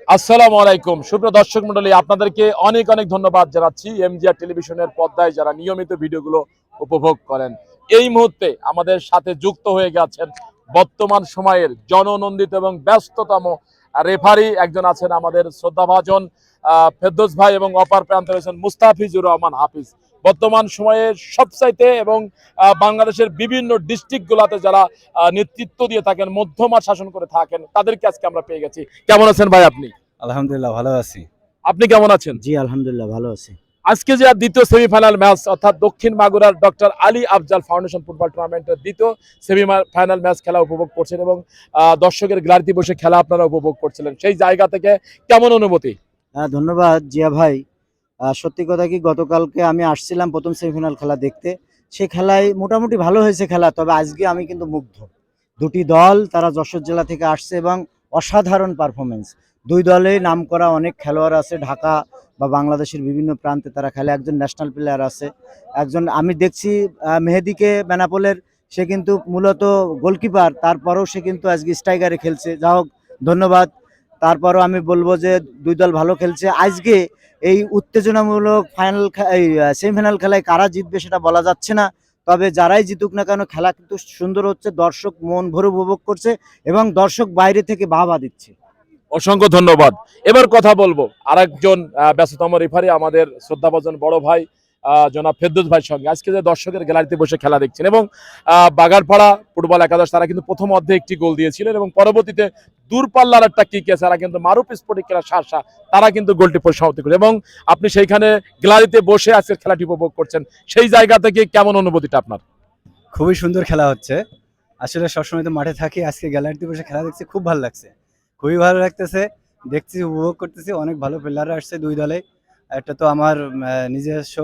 আসসালামু আলাইকুম সুপ্রিয় দর্শক মণ্ডলী, আপনাদেরকে অনেক অনেক ধন্যবাদ জানাচ্ছি এমজিআর টেলিভিশনের পর্দায় যারা নিয়মিত ভিডিওগুলো উপভোগ করেন। এই মুহূর্তে আমাদের সাথে যুক্ত হয়ে গেছেন বর্তমান সময়ের জননন্দিত এবং ব্যস্ততম রেফারি একজন আছেন আমাদের শ্রদ্ধাভাজন ফেরদৌস ভাই, এবং অপার প্রান্তে রয়েছেন মুস্তাফিজুর রহমান হাফিজ। বর্তমান সময়ে সবচাইতে এবং বাংলাদেশের বিভিন্ন ডিস্ট্রিক্টগুলোতে যারা নেতৃত্ব দিয়ে থাকেন, মধ্যমার শাসন করে থাকেন, তাদেরকে আজকে আমরা পেয়ে গেছি। কেমন আছেন ভাই আপনি? আলহামদুলিল্লাহ ভালো আছি। আপনি কেমন আছেন? জি আলহামদুলিল্লাহ ভালো আছি। আজকে যে দ্বিতীয় সেমিফাইনাল ম্যাচ, অর্থাৎ দক্ষিণ মাগুরার doctor Ali Afzal foundation football টুর্নামেন্টের দ্বিতীয় সেমিফাইনাল ম্যাচ খেলা উপভোগ করছেন এবং দর্শকের গ্যালারিতে বসে খেলা আপনারা উপভোগ করছিলেন, সেই জায়গা থেকে কেমন অনুভূতি? ধন্যবাদ জিয়া ভাই। সত্যি কথা কি, গতকালকে আমি আসছিলাম প্রথম সেমিফাইনাল খেলা দেখতে। সে খেলায় মোটামুটি ভালো হয়েছে খেলা, তবে আজকে আমি কিন্তু মুগ্ধ। দুটি দল তারা যশোর জেলা থেকে আসছে এবং অসাধারণ পারফরমেন্স। দুই দলে নামকরা অনেক খেলোয়াড় আছে, ঢাকা বা বাংলাদেশের বিভিন্ন প্রান্তে তারা খেলে। একজন ন্যাশনাল প্লেয়ার আছে, একজন আমি দেখছি মেহেদিকে বেনাপোলের, সে কিন্তু মূলত গোলকিপার, তারপরেও সে কিন্তু আজকে স্ট্রাইকারে খেলছে। যা হোক ধন্যবাদ। তারপরও আমি বলবো যে দুই দল ভালো খেলছে। আজকে এই উত্তেজনামূলক সেমিফাইনাল খেলায় কারা জিতবে সেটা বলা যাচ্ছে না, তবে যারাই জিতুক না কেন খেলা কিন্তু সুন্দর হচ্ছে, দর্শক মন ভরে উপভোগ করছে এবং দর্শক বাইরে থেকে বাহবা দিচ্ছে। অসংখ্য ধন্যবাদ। এবার কথা বলবো আরেকজন ব্যস্ততম রেফারি, আমাদের শ্রদ্ধাভাজন বড় ভাই জনাব ফেরদৌস ভাইয়ের সঙ্গে। আজকে যে দর্শকের গ্যালারিতে বসে খেলা দেখছেন এবং বাগারপাড়া ফুটবল একাদশ তারা কিন্তু প্রথম অর্ধে একটি গোল দিয়েছিলেন এবং পরবর্তীতে দূরপাল্লার একটা কিকে তারা কিন্তু মারুফ স্পোর্টিং ক্লাব শার্শা তারা কিন্তু গোলটি পরিসমাপ্তি করে, এবং আপনি সেইখানে গ্যালারিতে বসে আজকের খেলাটি উপভোগ করছেন, সেই জায়গা থেকে কেমন অনুভূতিটা আপনার? খুবই সুন্দর খেলা হচ্ছে। আসলে সবসময় তো মাঠে থাকি, আজকে গ্যালারিতে বসে খেলা দেখছি, খুব ভালো লাগছে, খুবই ভালো লাগতেছে। দেখছি, উপভোগ করতেছি। অনেক ভালো প্লেয়াররা আসছে দুই দলে। একটা তো আমার নিজস্ব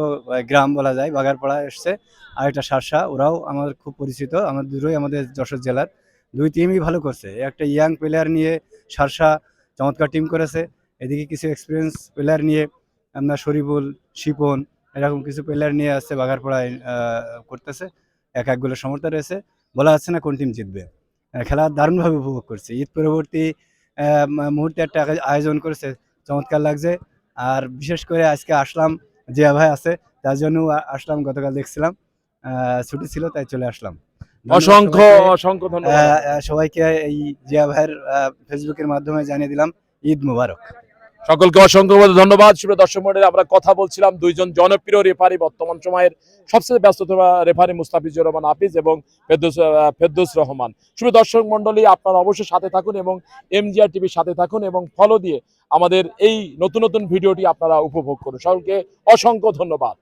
গ্রাম বলা যায়, বাগারপাড়া এসছে, আর একটা শার্শা, ওরাও আমার খুব পরিচিত। আমার দুটোই আমাদের যশোর জেলার। দুই টিমই ভালো করছে। একটা ইয়াং প্লেয়ার নিয়ে শার্শা চমৎকার টিম করেছে, এদিকে কিছু এক্সপিরিয়েন্স প্লেয়ার নিয়ে আপনার শরীফুল, শিপন, এরকম কিছু প্লেয়ার নিয়ে আসছে, বাগারপাড়ায় করতেছে। এক এক গোলের সমর্থন রয়েছে, বলা যাচ্ছে না কোন টিম জিতবে। খেলা দারুণভাবে উপভোগ করছে। ঈদ পরবর্তী মুহূর্তে একটা আয়োজন করেছে, চমৎকার লাগছে। আর বিশেষ করে আজকে আসলাম, জিয়া ভাই আছে তার জন্য আসলাম। গতকাল দেখছিলাম, ছুটি ছিল তাই চলে আসলাম। অসংখ্য অসংখ্য ধন্যবাদ সবাইকে এই জিয়া ভাইয়ের ফেসবুকের মাধ্যমে জানিয়ে দিলাম ঈদ মুবারক। সকলকে অসংখ্য ধন্যবাদ। সুপ্রিয় দর্শক মণ্ডলী, আমরা কথা বলছিলাম দুইজন জনপ্রিয় রেফারি, বর্তমান সময়ের সবচেয়ে ব্যস্ততম রেফারি মুস্তাফিজুর রহমান হাফিজ এবং ফেরদৌস রহমান। সুপ্রিয় দর্শক মণ্ডলী, আপনারা অবশ্যই সাথে থাকুন এবং এমজিআর টিভির সাথে থাকুন এবং ফলো দিয়ে আমাদের এই নতুন নতুন ভিডিওটি আপনারা উপভোগ করুন। সকলকে অসংখ্য ধন্যবাদ।